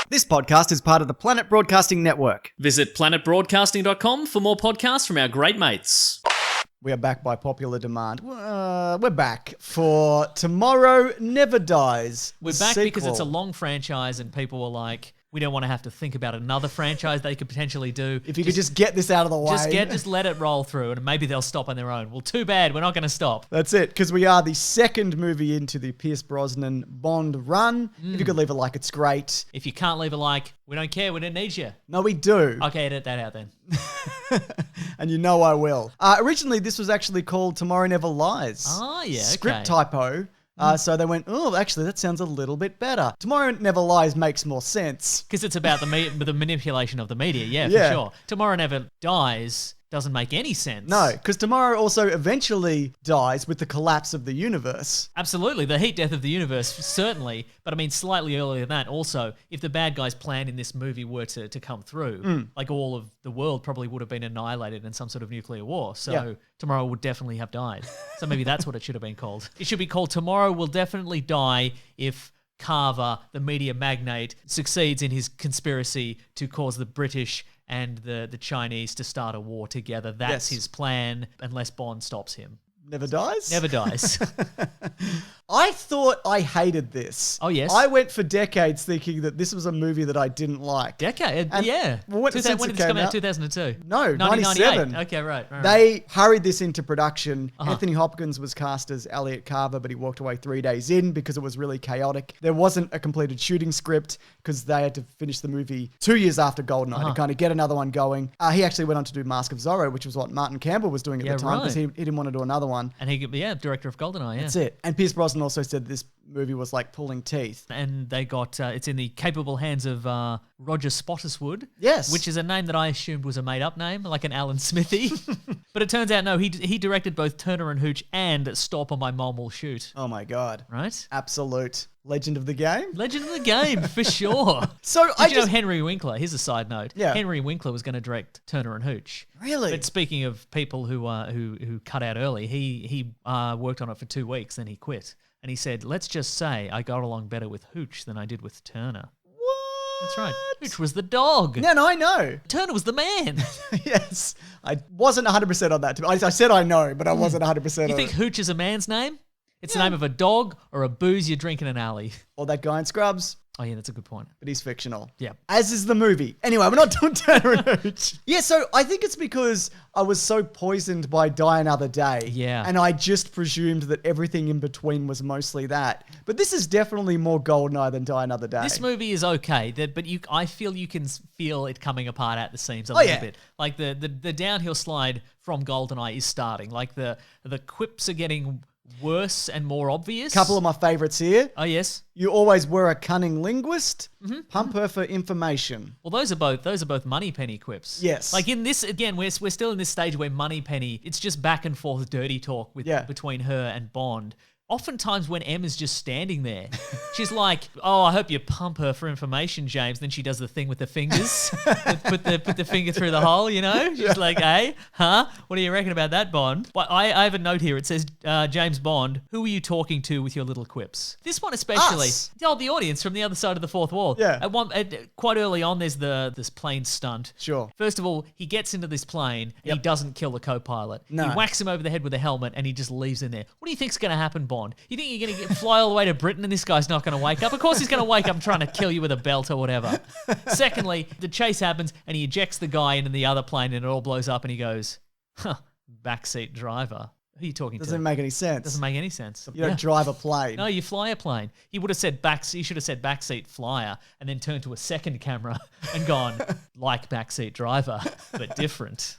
This podcast is part of the Planet Broadcasting Network. Visit planetbroadcasting.com for more podcasts from our great mates. We are back by popular demand. We're back for Tomorrow Never Dies. We're back because it's a long franchise and people were like, we don't want to have to think about another franchise they could potentially do. If you could just get this out of the way. Just let it roll through and maybe they'll stop on their own. Well, too bad. We're not going to stop. That's it, because we are the second movie into the Pierce Brosnan Bond run. If you could leave a like, it's great. If you can't leave a like, we don't care. We don't need you. No, we do. Okay, edit that out then. And you know I will. Originally, this was actually called Tomorrow Never Lies. Oh, yeah, Script typo. So they went, oh, actually, that sounds a little bit better. Tomorrow Never Lies makes more sense. Because it's about the manipulation of the media, yeah, for sure. Tomorrow Never Dies doesn't make any sense. No, because tomorrow also eventually dies with the collapse of the universe. Absolutely. The heat death of the universe, certainly. But I mean, slightly earlier than that also, if the bad guy's plan in this movie were to come through, like all of the world probably would have been annihilated in some sort of nuclear war. So tomorrow would definitely have died. So maybe that's what it should have been called. It should be called Tomorrow Will Definitely Die if Carver, the media magnate, succeeds in his conspiracy to cause the British and the Chinese to start a war together. That's his plan, unless Bond stops him. Never dies? Never dies. I thought I hated this. Oh, yes? I went for decades thinking that this was a movie that I didn't like. Decade? And yeah. When did When did it this come out? out? 2002? No, 1998. 97. Okay, right. They hurried this into production. Anthony Hopkins was cast as Elliot Carver, but he walked away 3 days in because it was really chaotic. There wasn't a completed shooting script because they had to finish the movie 2 years after Goldeneye to kind of get another one going. He actually went on to do Mask of Zorro, which was what Martin Campbell was doing at the time because he didn't want to do another one. And he, director of Goldeneye, That's it. And Pierce Brosnan also said this movie was like pulling teeth. And they got, it's in the capable hands of Roger Spottiswoode. Yes. Which is a name that I assumed was a made-up name, like an Alan Smithy. But it turns out, no, he directed both Turner and Hooch and Stop or My Mom Will Shoot. Oh my God. Right? Absolute legend of the game. Legend of the game, for sure. So Did you know Henry Winkler? Here's a side note. Yeah. Henry Winkler was going to direct Turner and Hooch. Really? But speaking of people who cut out early, he worked on it for 2 weeks, then he quit. And he said, let's just say I got along better with Hooch than I did with Turner. What? That's right. Hooch was the dog. No, I know. Turner was the man. Yes. I wasn't 100% on that. I said I know, but I wasn't 100% on it. You think Hooch is a man's name? It's the name of a dog or a booze you drink in an alley. Or that guy in Scrubs. Oh, yeah, that's a good point. But he's fictional. Yeah. As is the movie. Anyway, we're not doing Turner and Hooch. Yeah, so I think it's because I was so poisoned by Die Another Day. Yeah. And I just presumed that everything in between was mostly that. But this is definitely more Goldeneye than Die Another Day. This movie is okay, but I feel you can feel it coming apart at the seams a little bit. Like the downhill slide from Goldeneye is starting. Like the quips are getting worse and more obvious. Couple of my favorites here. Oh, yes. You always were a cunning linguist. Pump her for information. Well, those are both Moneypenny quips. Yes. Like in this, again, we're still in this stage where Moneypenny, it's just back and forth dirty talk between her and Bond. Oftentimes when M is just standing there, she's like, oh, I hope you pump her for information, James. Then she does the thing with the fingers, put the finger through the hole, you know? She's like, hey, huh? What do you reckon about that, Bond? Well, I have a note here. It says, James Bond, who are you talking to with your little quips? This one especially. Us. Oh, the audience from the other side of the fourth wall. Yeah. Quite early on, there's this plane stunt. Sure. First of all, he gets into this plane and he doesn't kill the co-pilot. No. He whacks him over the head with a helmet and he just leaves him there. What do you think's going to happen, Bond? You think you're going to fly all the way to Britain and this guy's not going to wake up? Of course he's going to wake up trying to kill you with a belt or whatever. Secondly, the chase happens and he ejects the guy into the other plane and it all blows up and he goes, backseat driver. Who are you talking to? Doesn't make any sense. Doesn't make any sense. You don't drive a plane. No, you fly a plane. He would have said he should have said backseat flyer and then turned to a second camera and gone, like backseat driver, but different.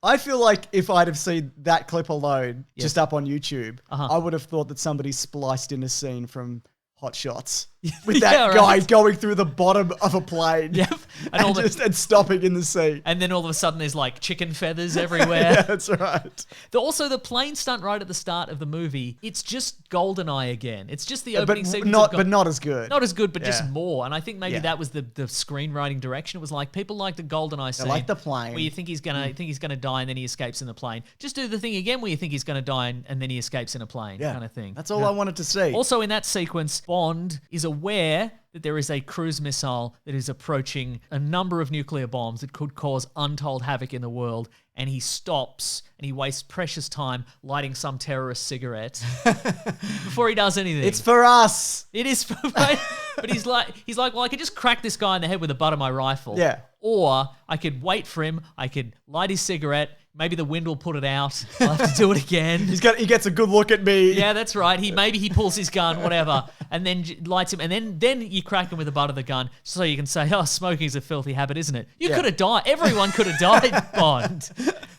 I feel like if I'd have seen that clip alone, just up on YouTube, I would have thought that somebody spliced in a scene from Hot Shots with that guy going through the bottom of a plane. Yep. And stopping in the sea. And then all of a sudden there's like chicken feathers everywhere. Yeah, that's right. Also, the plane stunt right at the start of the movie, it's just Goldeneye again. It's just the opening sequence. But not as good. Not as good, but just more. And I think maybe that was the screenwriting direction. It was like people like the Goldeneye scene. They like the plane. Where you think he's gonna die and then he escapes in the plane. Just do the thing again where you think he's gonna die and then he escapes in a plane kind of thing. That's all I wanted to see. Also in that sequence, Bond is aware that there is a cruise missile that is approaching a number of nuclear bombs that could cause untold havoc in the world, and he stops and he wastes precious time lighting some terrorist cigarette before he does anything. It's for us. It is for but he's like, well, I could just crack this guy in the head with the butt of my rifle. Yeah. Or I could wait for him, I could light his cigarette, maybe the wind will put it out. I'll have to do it again. He gets a good look at me. Yeah, that's right. Maybe he pulls his gun, whatever, and then lights him, and then you crack him with the butt of the gun, so you can say, "Oh, smoking's a filthy habit, isn't it?" You could have died. Everyone could have died, Bond.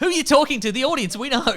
Who are you talking to? The audience. We know.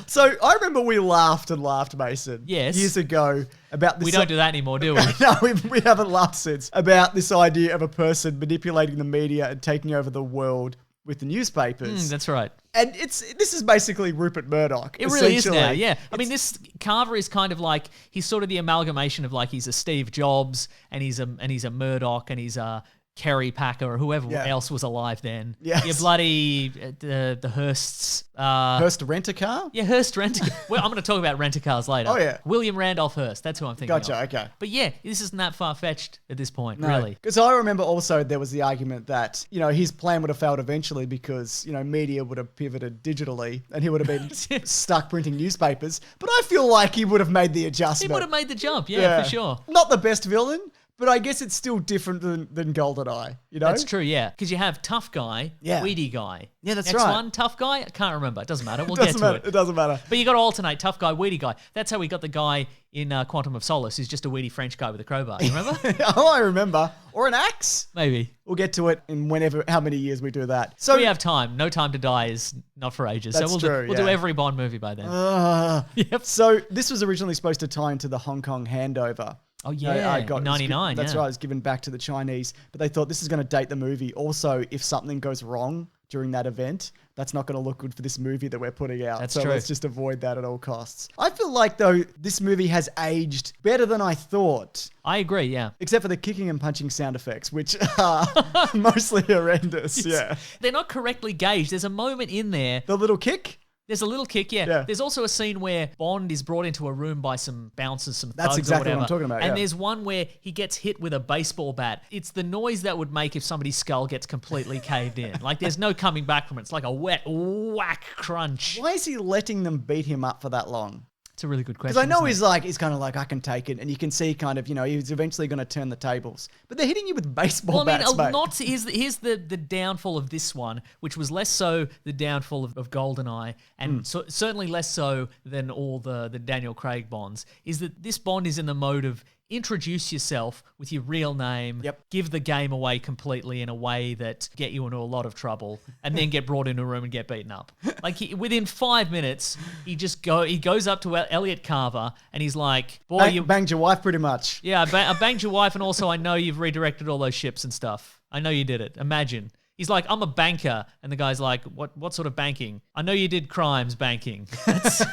So I remember we laughed and laughed, Mason. Yes. Years ago about this. We don't do that anymore, do we? No, we haven't laughed since about this idea of a person manipulating the media and taking over the world with the newspapers. That's right. And this is basically Rupert Murdoch. It really is now, yeah. I mean, this Carver is kind of like, he's sort of the amalgamation of like, he's a Steve Jobs and he's a Murdoch and he's a Kerry Packer or whoever else was alive then. Yes. Your bloody the Hearsts. Hearst Rent-A-Car? Yeah, Hearst Rent-A-Car. Well, I'm going to talk about Rent-A-Cars later. Oh, yeah. William Randolph Hearst. That's who I'm thinking Gotcha, of. okay. But yeah, this isn't that far-fetched at this point, really. Because I remember also there was the argument that, his plan would have failed eventually because, media would have pivoted digitally and he would have been stuck printing newspapers. But I feel like he would have made the adjustment. He would have made the jump, yeah, for sure. Not the best villain, but I guess it's still different than Goldeneye, That's true, yeah. Because you have tough guy, weedy guy. Yeah, that's Next right. one, tough guy. I can't remember. It doesn't matter. We'll get to it. It doesn't matter. But you got to alternate tough guy, weedy guy. That's how we got the guy in Quantum of Solace, who's just a weedy French guy with a crowbar. You remember? Oh, I remember. Or an axe. Maybe. We'll get to it in how many years we do that. So we have time. No Time to Die is not for ages. That's so we'll do every Bond movie by then. Yep. So this was originally supposed to tie into the Hong Kong handover. Oh, yeah. 99, That's right. It was given back to the Chinese. But they thought this is going to date the movie. Also, if something goes wrong during that event, that's not going to look good for this movie that we're putting out. That's so true. Let's just avoid that at all costs. I feel like, though, this movie has aged better than I thought. I agree, yeah. Except for the kicking and punching sound effects, which are mostly horrendous. Yeah. They're not correctly gauged. There's a moment in there. The little kick? There's a little kick, yeah. There's also a scene where Bond is brought into a room by some bouncers, some thugs That's exactly or whatever. what I'm talking about, And there's one where he gets hit with a baseball bat. It's the noise that would make if somebody's skull gets completely caved in. Like, there's no coming back from it. It's like a wet whack crunch. Why is he letting them beat him up for that long? It's a really good question. Because I know isn't he's kind of like, I can take it. And you can see kind of, he's eventually going to turn the tables. But they're hitting you with baseball bats, mate. Here's the downfall of this one, which was less so the downfall of Goldeneye, and certainly less so than all the Daniel Craig Bonds, is that this Bond is in the mode of introduce yourself with your real name, give the game away completely in a way that get you into a lot of trouble, and then get brought into a room and get beaten up. Like within 5 minutes, he goes up to Elliot Carver and he's like, "Boy, you banged your wife pretty much." Yeah, I banged your wife, and also I know you've redirected all those ships and stuff. I know you did it. Imagine." He's like, "I'm a banker," and the guy's like, "What sort of banking?" "I know you did crimes banking." That's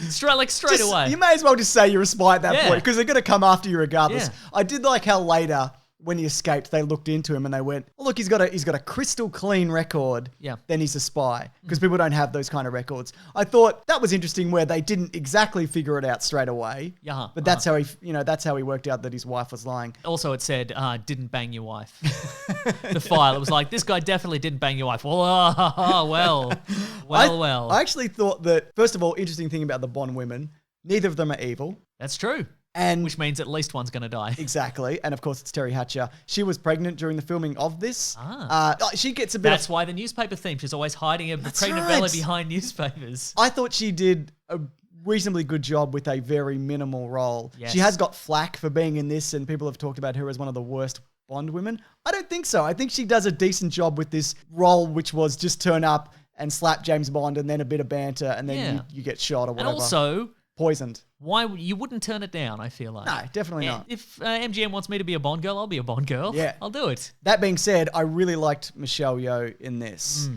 straight away. You may as well just say you're a spy at that point because they're going to come after you regardless. Yeah. I did like how later, when he escaped, they looked into him and they went, "Oh, look, he's got a crystal clean record." Yeah. Then he's a spy because people don't have those kind of records. I thought that was interesting where they didn't exactly figure it out straight away. Yeah. But that's how he worked out that his wife was lying. Also, it said, "Didn't bang your wife." The file. It was like, this guy definitely didn't bang your wife. Well. I actually thought that, first of all, interesting thing about the Bond women, neither of them are evil. That's true. And which means at least one's going to die. Exactly. And of course, it's Teri Hatcher. She was pregnant during the filming of this. She gets a bit That's why the newspaper theme. She's always hiding a pregnant Bella behind newspapers. I thought she did a reasonably good job with a very minimal role. Yes. She has got flack for being in this, and people have talked about her as one of the worst Bond women. I don't think so. I think she does a decent job with this role, which was just turn up and slap James Bond and then a bit of banter and then you get shot or whatever. And also poisoned. Why you wouldn't turn it down, I feel like. No, definitely not. If MGM wants me to be a Bond girl, I'll be a Bond girl. Yeah. I'll do it. That being said, I really liked Michelle Yeoh in this.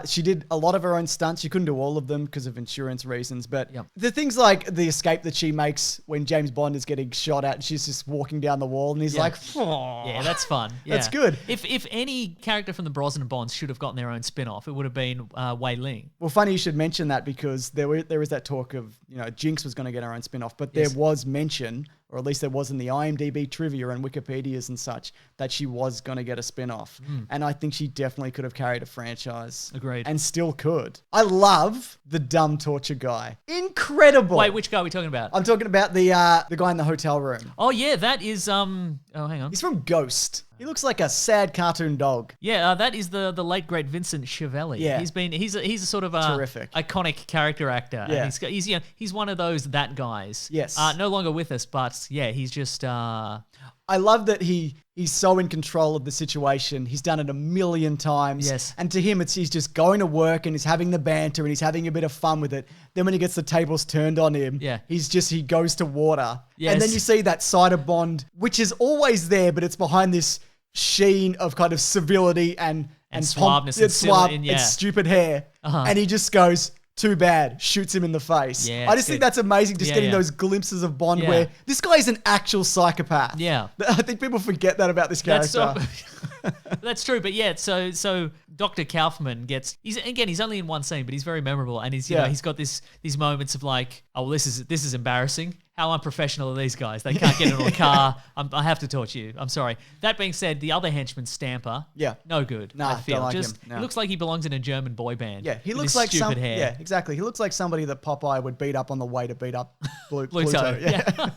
She did a lot of her own stunts. She couldn't do all of them because of insurance reasons. But the things like the escape that she makes when James Bond is getting shot at and she's just walking down the wall and he's like, "Aw." Yeah, that's fun. Yeah. That's good. If any character from the Brosnan Bonds should have gotten their own spin-off, it would have been Wei Ling. Well, funny you should mention that because there is that talk of, Jinx was going to get her own spin-off, but there was mention or at least there was in the IMDb trivia and Wikipedias and such, that she was going to get a spin-off. And I think she definitely could have carried a franchise. Agreed. And still could. I love the dumb torture guy. Incredible. Wait, which guy are we talking about? I'm talking about the guy in the hotel room. Oh yeah, that is oh hang on. He's from Ghost. He looks like a sad cartoon dog. Yeah, that is the late great Vincent Schiavelli. Yeah. He's a sort of a Terrific. iconic character actor. Yeah. And he's one of those that guys. Yes. No longer with us, but yeah, he's just I love that he's so in control of the situation. He's done it a million times. Yes. And to him, he's just going to work and he's having the banter and he's having a bit of fun with it. Then when he gets the tables turned on him, he goes to water. Yes. And then you see that side of Bond, which is always there, but it's behind this sheen of kind of civility and suaveness and stupid hair. And he just goes, too bad, shoots him in the face. Yeah, I just think that's amazing, just getting those glimpses of Bond where this guy is an actual psychopath. Yeah. I think people forget that about this character. That's true, but yeah, so Dr. Kaufman he's only in one scene, but he's very memorable, and he's got these moments of like, oh, well, this is embarrassing. How unprofessional are these guys? They can't get into a car. I have to torture you. I'm sorry. That being said, the other henchman, Stamper, no good. Nah, I feel don't like just him. No. he looks like he belongs in a German boy band. Yeah, he with looks his like stupid hair. Yeah, exactly. He looks like somebody that Popeye would beat up on the way to beat up Pluto. Yeah.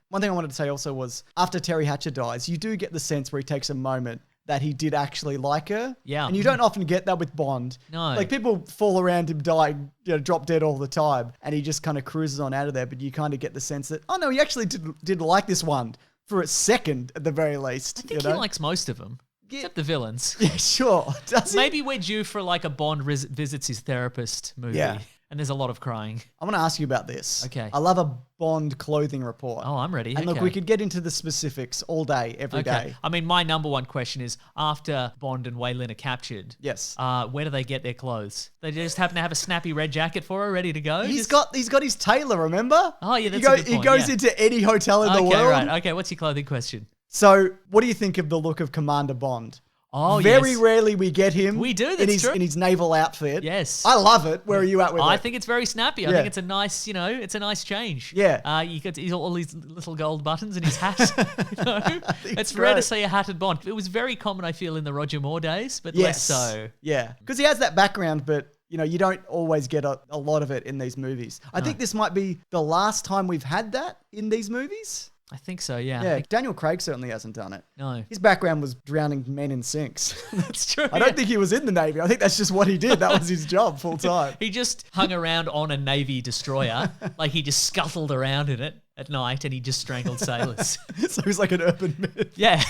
One thing I wanted to say also was after Teri Hatcher dies, you do get the sense where he takes a moment that he did actually like her. Yeah. And you don't often get that with Bond. No. Like people fall around him dying, drop dead all the time, and he just kind of cruises on out of there, but you kind of get the sense that, oh no, he actually did like this one for a second at the very least. I think he likes most of them. Except the villains. Yeah, sure. Does he? Maybe we're due for like a Bond visits his therapist movie. Yeah. And there's a lot of crying. I want to ask you about this. Okay. I love a Bond clothing report. Oh, I'm ready. And look, we could get into the specifics all day, every day. I mean, my number one question is, after Bond and Wei Lin are captured, Yes. where do they get their clothes? They just happen to have a snappy red jacket for her, ready to go? He's got his tailor, remember? Oh, yeah, that's a good point, He goes yeah. into any hotel in the world. Okay, right. Okay, what's your clothing question? So, what do you think of the look of Commander Bond? Oh, Very yes. rarely we get him. We do, that's true. In his naval outfit. Yes. I love it. Where are you at with it? I think it's very snappy. I Yeah. think it's a nice, it's a nice change. Yeah. You got all these little gold buttons in his hat. It's it's rare to great. see a hatted Bond. It was very common, I feel, in the Roger Moore days, but less so. Yeah. Because he has that background, but you don't always get a lot of it in these movies. I think this might be the last time we've had that in these movies. I think so, yeah. Yeah, Daniel Craig certainly hasn't done it. No. His background was drowning men in sinks. That's true. I don't think he was in the Navy. I think that's just what he did. That was his job full time. He just hung around on a Navy destroyer. Like he just scuttled around in it at night and he just strangled sailors. So he's like an urban myth. Yeah.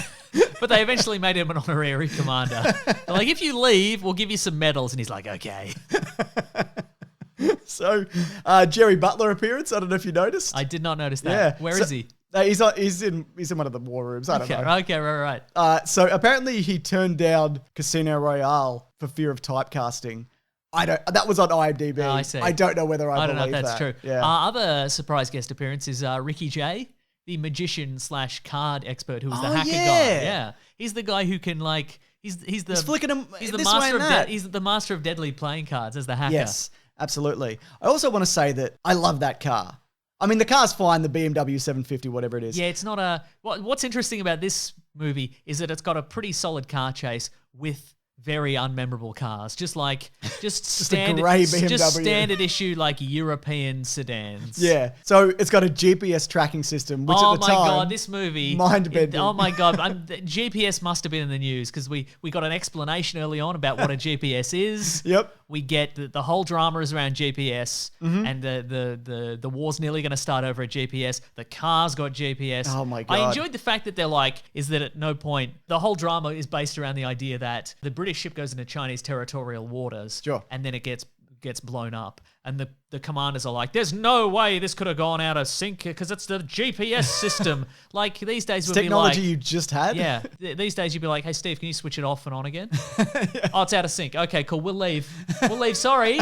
But they eventually made him an honorary commander. They're like, if you leave, we'll give you some medals. And he's like, okay. So, Jerry Butler appearance. I don't know if you noticed. I did not notice that. Yeah. Where is he? He's in one of the war rooms. I don't know. Okay, right. So apparently he turned down Casino Royale for fear of typecasting. That was on IMDb. Oh, I see. I don't know whether I don't believe know if that's that. true. Yeah. Other surprise guest appearance is Ricky Jay, the magician / card expert who was the hacker guy. Yeah. He's the guy who can he's flicking them he's the this way master and of that. he's the master of deadly playing cards as the hacker. Yes, absolutely. I also want to say that I love that car. I mean, the car's fine, the BMW 750, whatever it is. Yeah, it's not a... What's interesting about this movie is that it's got a pretty solid car chase with very unmemorable cars. Just standard, grey BMW. just standard issue European sedans. Yeah. So it's got a GPS tracking system, which Oh at the my time... God, this movie... mind-bending. Oh my God, GPS must have been in the news because we got an explanation early on about what a GPS is. Yep. We get the whole drama is around GPS, and the war's nearly going to start over at GPS. The car's got GPS. Oh my God. I enjoyed the fact that they're is that at no point the whole drama is based around the idea that the British ship goes into Chinese territorial waters, Sure. and then it gets blown up, and the commanders are like, "There's no way this could have gone out of sync because it's the GPS system." Like these days, would Technology be like, you just had? yeah. These days, you'd be like, "Hey, Steve, can you switch it off and on again?" Oh, it's out of sync. Okay, cool. We'll leave. Sorry.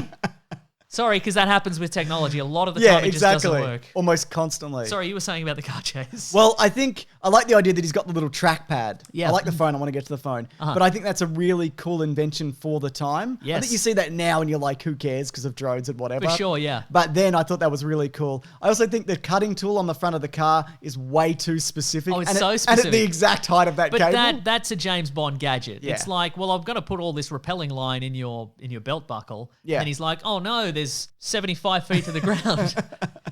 Sorry, because that happens with technology. A lot of the Yeah, time it exactly. just doesn't work. Almost constantly. Sorry, you were saying about the car chase. Well, I think I like the idea that he's got the little trackpad. Yeah. I like the phone. I want to get to the phone. But I think that's a really cool invention for the time. I Yes. think you see that now and you're like, who cares because of drones and whatever. For sure, yeah. But then I thought that was really cool. I also think the cutting tool on the front of the car is way too specific. Oh, it's and so And at specific. the exact height of that But cable. that's a James Bond gadget. Yeah. It's like, well, I'm going to put all this rappelling line in your belt buckle. Yeah. And he's like, oh no, there's 75 feet to the ground.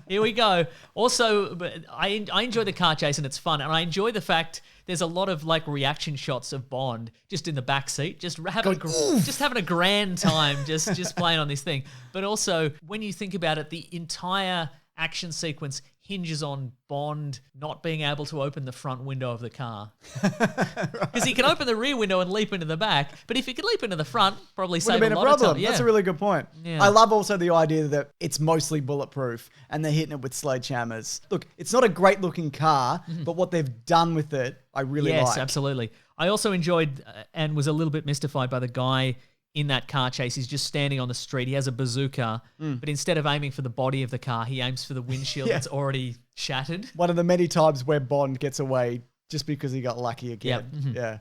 Here we go. Also, but I enjoy the car chase and it's fun. And I enjoy the fact there's a lot of like reaction shots of Bond just in the back seat, just having a grand time, just playing on this thing. But also, when you think about it, the entire action sequence hinges on Bond not being able to open the front window of the car. Because he can open the rear window and leap into the back, but if he could leap into the front, probably Would save have been a a lot problem. of time. Yeah. That's a really good point. Yeah. I love also the idea that it's mostly bulletproof and they're hitting it with sledgehammers. Look, it's not a great looking car, but what they've done with it, I really Yes, like. absolutely. I also enjoyed and was a little bit mystified by the guy in that car chase. He's just standing on the street. He has a bazooka, but instead of aiming for the body of the car, he aims for the windshield Yeah. that's already shattered. One of the many times where Bond gets away just because he got lucky again. Yep. Yeah.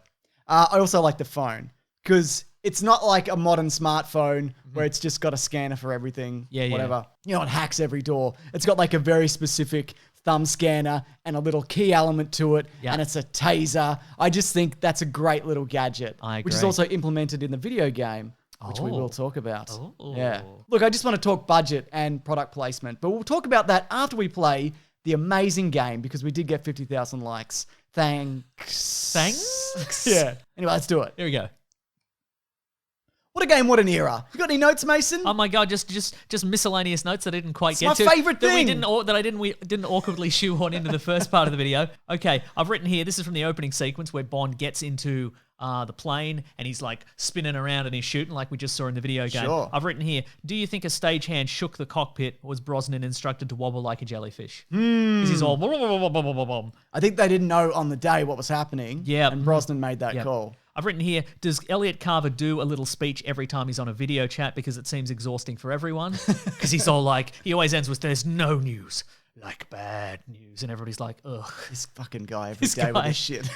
I also like the phone because it's not like a modern smartphone where it's just got a scanner for everything, Yeah. whatever. You know, it hacks every door. It's got like a very specific thumb scanner and a little key element to it, Yeah. and it's a taser. I just think that's a great little gadget, I which is agree. also implemented in the video game, which we Oh. will talk about. Oh. Yeah. Look, I just want to talk budget and product placement, but we'll talk about that after we play the amazing game because we did get 50,000 likes. Thanks. Thanks. Yeah. Anyway, let's do it. Here we go. What a game, what an era. You got any notes, Mason? Oh my god, just miscellaneous notes that I didn't quite It's get my to. favourite thing. That I didn't awkwardly shoehorn into the first part of the video. Okay, I've written here, this is from the opening sequence where Bond gets into the plane and he's like spinning around and he's shooting like we just saw in the video game. Sure. I've written here, do you think a stagehand shook the cockpit or was Brosnan instructed to wobble like a jellyfish? Because he's all... I think they didn't know on the day what was happening. Yeah. And Brosnan made that Yep. call. I've written here, does Elliot Carver do a little speech every time he's on a video chat because it seems exhausting for everyone? Because he's all like, he always ends with, there's no news like bad news. And everybody's like, ugh. This fucking guy every This day with guy. this shit.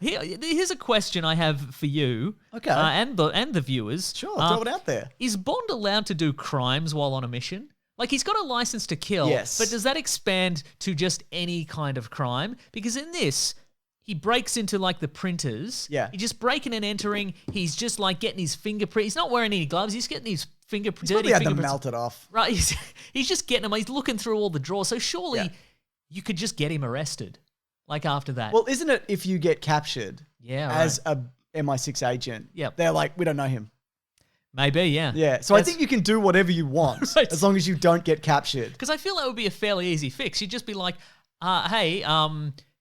Here's a question I have for you. Okay. And the viewers. Sure, throw it out there. Is Bond allowed to do crimes while on a mission? Like, he's got a license to kill, Yes. but does that expand to just any kind of crime? Because in this, he breaks into, like, the printers. Yeah. He's just breaking and entering. He's just, like, getting his fingerprint. He's not wearing any gloves. He's getting his dirty Probably had them fingerprints. melted off. Right. He's just getting them. He's looking through all the drawers. So surely you could just get him arrested, like, after that. Well, isn't it if you get captured yeah, as right. a MI6 agent, Yep. they're like, we don't know him. Maybe, yeah. Yeah. So I That's- think you can do whatever you want Right. as long as you don't get captured. Because I feel that would be a fairly easy fix. You'd just be like, hey,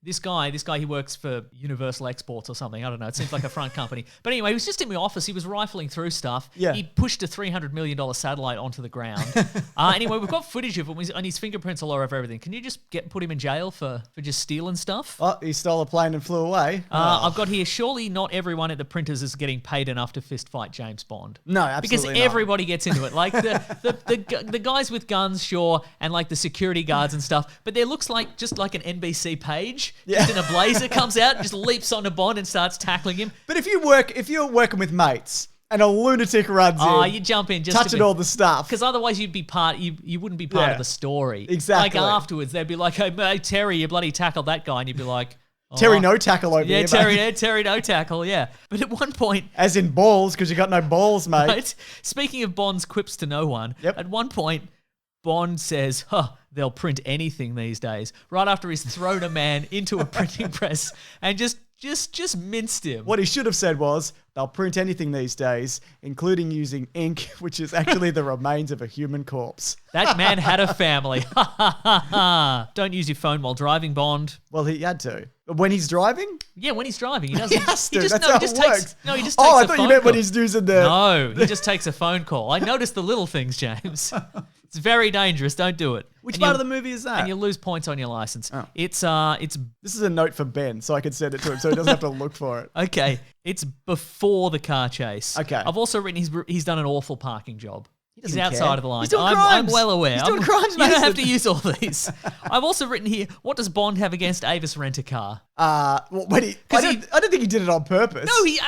this guy, he works for Universal Exports or something. I don't know. It seems like a front company. But anyway, he was just in my office. He was rifling through stuff. Yeah. He pushed a $300 million satellite onto the ground. Anyway, we've got footage of him and his fingerprints all over everything. Can you just put him in jail for just stealing stuff? Oh, he stole a plane and flew away. I've got here, surely not everyone at the printers is getting paid enough to fist fight James Bond. No, absolutely Because not. everybody gets into it. Like the guys with guns, sure, and like the security guards and stuff. But there looks like just like an NBC page, just in a blazer comes out, just leaps onto Bond and starts tackling him. But if you're working with mates and a lunatic runs in, You jump in just touching all the stuff. because otherwise you'd be you wouldn't be part Yeah. of the story. Exactly. Like afterwards, they'd be like, "Hey, Terry, you bloody tackled that guy," and you'd be like, oh, Terry no tackle over yeah, here, Terry, mate. yeah, Terry no tackle, yeah." But at one point, As in balls, because you got no balls, mate. right? Speaking of Bond's quips to no one, Yep. at one point, Bond says, they'll print anything these days, right after he's thrown a man into a printing press and just minced him. What he should have said was, they'll print anything these days, including using ink, which is actually the remains of a human corpse. That man had a family. Don't use your phone while driving, Bond. Well, he had to. When he's driving? Yeah, when he's driving, he He doesn't. has to. He just, That's no, how he just it takes. works. No, he just takes. Oh, I a thought phone you meant when call. he's using the... No, he just takes a phone call. I noticed the little things, James. It's very dangerous. Don't do it. Which And part you'll- of the movie is that? And you lose points on your license. Oh. It's This is a note for Ben, so I can send it to him so he doesn't have to look for it. okay. It's before the car chase. Okay. I've also written he's done an awful parking job. He's doesn't outside care. of the line. He's doing I'm crimes. well aware. He's doing crimes, You don't Mason. have to use all these. I've also written here, what does Bond have against Avis Rent-A-Car? Well, I don't think he did it on purpose. No, he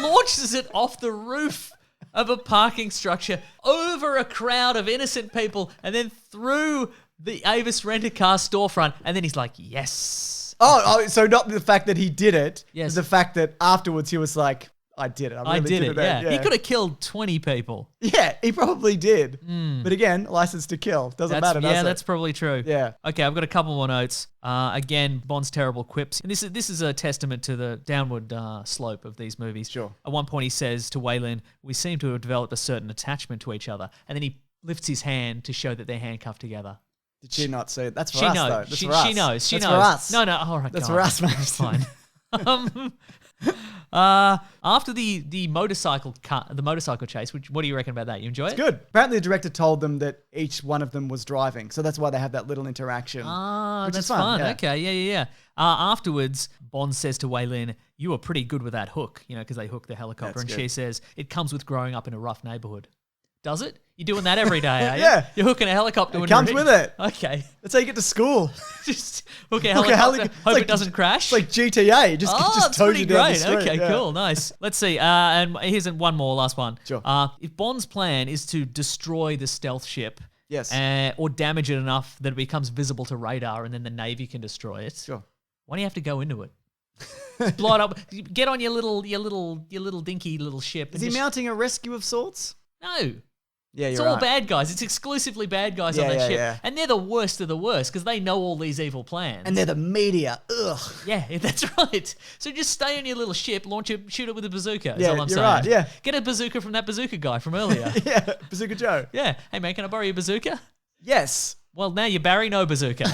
launches it off the roof of a parking structure over a crowd of innocent people and then through the Avis Rent-A-Car storefront. And then he's like, yes. Oh, so not the fact that he did it, Yes. the fact that afterwards he was like, I did it. I really did it, then." yeah. He could have killed 20 people. Yeah, he probably did. But again, license to kill. Doesn't matter, does it? That's probably true. Yeah. Okay, I've got a couple more notes. Again, Bond's terrible quips. And this is a testament to the downward slope of these movies. Sure. At one point he says to Wei Lin, we seem to have developed a certain attachment to each other. And then he lifts his hand to show that they're handcuffed together. Did she not see it? That's for She us, knows. though. That's She for us. knows. She That's knows. for us. No, all right. That's go for on. us, mate. That's fine. After the motorcycle chase, what do you reckon about that? You enjoy it? Good. Apparently the director told them that each one of them was driving. So that's why they have that little interaction. That's is fun. yeah. Okay, yeah. Afterwards, Bond says to Wei Lin, you were pretty good with that hook, because they hook the helicopter. That's And good. she says, it comes with growing up in a rough neighborhood. Does it? You're doing that every day, are you? Yeah. You're hooking a helicopter. It comes with it. Okay. That's how you get to school. Just hook a Hook a helicopter, heli- hope it's like- it doesn't crash. It's like GTA. Just that's tows pretty you down great. the street. Okay, Yeah. cool, nice. Let's see. And here's one more, last one. Sure. If Bond's plan is to destroy the stealth ship, Yes. or damage it enough that it becomes visible to radar, and then the Navy can destroy it. Sure. Why do you have to go into it? Just blow it up. Get on your little dinky little ship. Is and he just- mounting a rescue of sorts? No. Yeah, It's you're all right. bad guys. It's exclusively bad guys on Yeah, that yeah, ship. yeah. And they're the worst of the worst because they know all these evil plans. And they're the media. Ugh. Yeah, that's right. So just stay on your little ship, shoot it with a bazooka. Is Yeah, all I'm you're saying. right, yeah. Get a bazooka from that bazooka guy from earlier. Yeah, Bazooka Joe. Yeah. Hey man, can I borrow your bazooka? Yes. Well, now you're Barry, no bazooka.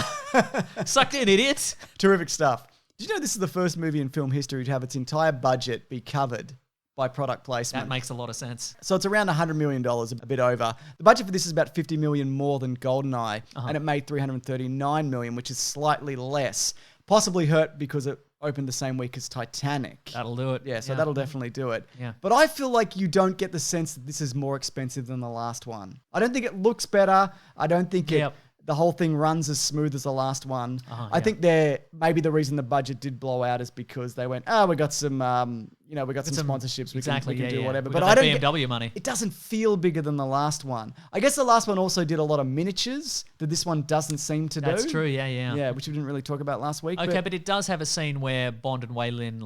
Sucked in, idiot. Terrific stuff. Did you know this is the first movie in film history to have its entire budget be covered by product placement? That makes a lot of sense. So it's around $100 million, a bit over. The budget for this is about $50 million more than Goldeneye, and it made $339 million, which is slightly less. Possibly hurt because it opened the same week as Titanic. That'll do it. Yeah, so that'll definitely do it. Yeah. But I feel like you don't get the sense that this is more expensive than the last one. I don't think it looks better. I don't think Yep. the whole thing runs as smooth as the last one. I yeah. think maybe the reason the budget did blow out is because they went, we got some, we got some sponsorships. Exactly. We can yeah, do yeah. whatever. We But got I that don't. BMW money. It doesn't feel bigger than the last one. I guess the last one also did a lot of miniatures that this one doesn't seem to do. That's true. Yeah. Yeah, which we didn't really talk about last week. Okay, but it does have a scene where Bond and Wei Lin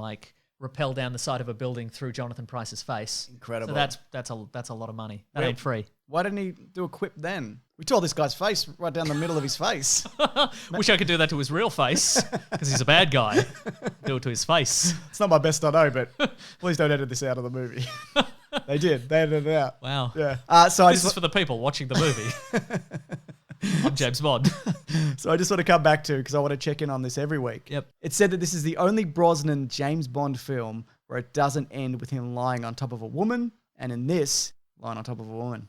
rappel down the side of a building through Jonathan Price's face. Incredible. So that's a lot of money. That ain't free. Why didn't he do a quip then? We tore this guy's face right down the middle of his face. Wish I could do that to his real face because he's a bad guy. Do it to his face. It's not my best I know, but please don't edit this out of the movie. They did. They edited it out. Wow. Yeah. So This is for the people watching the movie. I'm James Bond. So I just want to come back to, because I want to check in on this every week. Yep. It said that this is the only Brosnan James Bond film where it doesn't end with him lying on top of a woman, and in this, lying on top of a woman.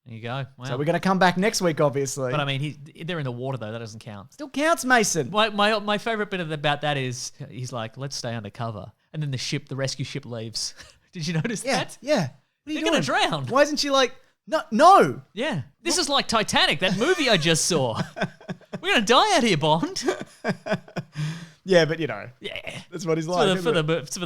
There you go. Wow. So we're going to come back next week, obviously. But I mean, they're in the water though. That doesn't count. Still counts, Mason. My favorite bit about that is he's like, let's stay undercover, and then the rescue ship leaves. Did you notice that? Yeah. What are you They're doing? gonna drown. Why isn't she like, no. Yeah. This is like Titanic, that movie I just saw. We're gonna die out here, Bond. Yeah, but Yeah. that's what he's It's like. for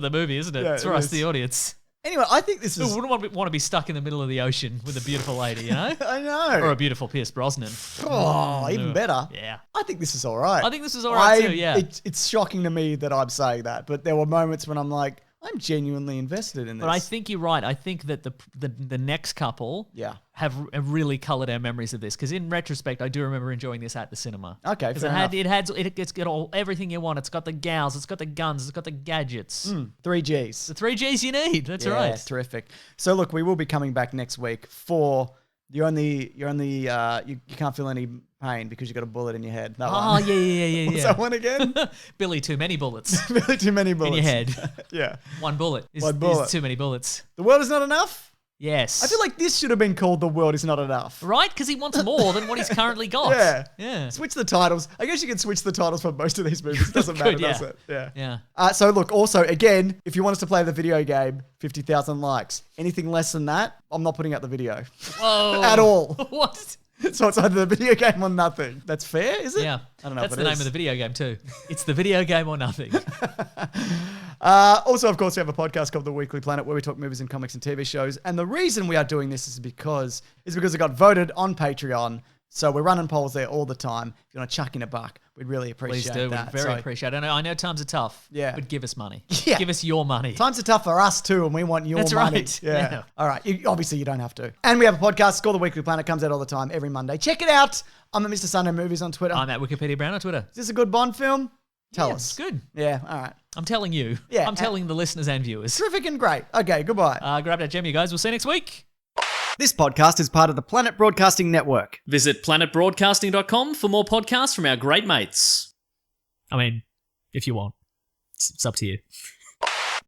the movie, isn't it? Yeah, It's for it us, is. the audience. Anyway, I think this Who is... wouldn't want to be stuck in the middle of the ocean with a beautiful lady, you know? I know. Or a beautiful Pierce Brosnan. Oh, even better. Yeah. I think this is all right. I think this is all right too, yeah. It's shocking to me that I'm saying that, but there were moments when I'm like, I'm genuinely invested in this. But I think you're right. I think that the next couple have really coloured our memories of this. Because in retrospect, I do remember enjoying this at the cinema. Okay, Because it's got everything you want. It's got the gals, it's got the guns, it's got the gadgets. 3 Gs. The 3 Gs you need. That's Yeah, right. terrific. So look, we will be coming back next week for you can't feel any pain because you got a bullet in your head. That Oh, one. yeah. What's that one again? Billy, too many bullets Really too many bullets. in your head. Yeah. One bullet is too many bullets. The world is not enough? Yes. I feel like this should have been called The World Is Not Enough. Right? Because he wants more than what he's currently got. Yeah. Switch the titles. I guess you can switch the titles for most of these movies. It doesn't matter, does it? Yeah. So look, also, again, if you want us to play the video game, 50,000 likes. Anything less than that, I'm not putting out the video. Whoa. At all. What? So it's either the video game or nothing. That's fair, is it? Yeah. I don't know. That's the name of the video game too. It's the video game or nothing. Also, of course, we have a podcast called The Weekly Planet where we talk movies and comics and TV shows. And the reason we are doing this is because it got voted on Patreon. So we're running polls there all the time. If you want to chuck in a buck, we'd really appreciate Please do. that. We'd very appreciate it. I know times are tough. Yeah. But give us money. Yeah. Give us your money. Times are tough for us too, and we want your That's money. right. Yeah. Yeah. All right. Obviously, you don't have to. And we have a podcast called The Weekly Planet. Comes out all the time, every Monday. Check it out. I'm at Mr. Sunday Movies on Twitter. I'm at Wikipedia Brown on Twitter. Is this a good Bond film? Tell us. It's good. Yeah. All right. I'm telling you. Yeah. I'm telling the listeners and viewers. Terrific and great. Okay. Goodbye. Grab that gem, you guys. We'll see you next week. This podcast is part of the Planet Broadcasting Network. Visit planetbroadcasting.com for more podcasts from our great mates. I mean, if you want. It's up to you.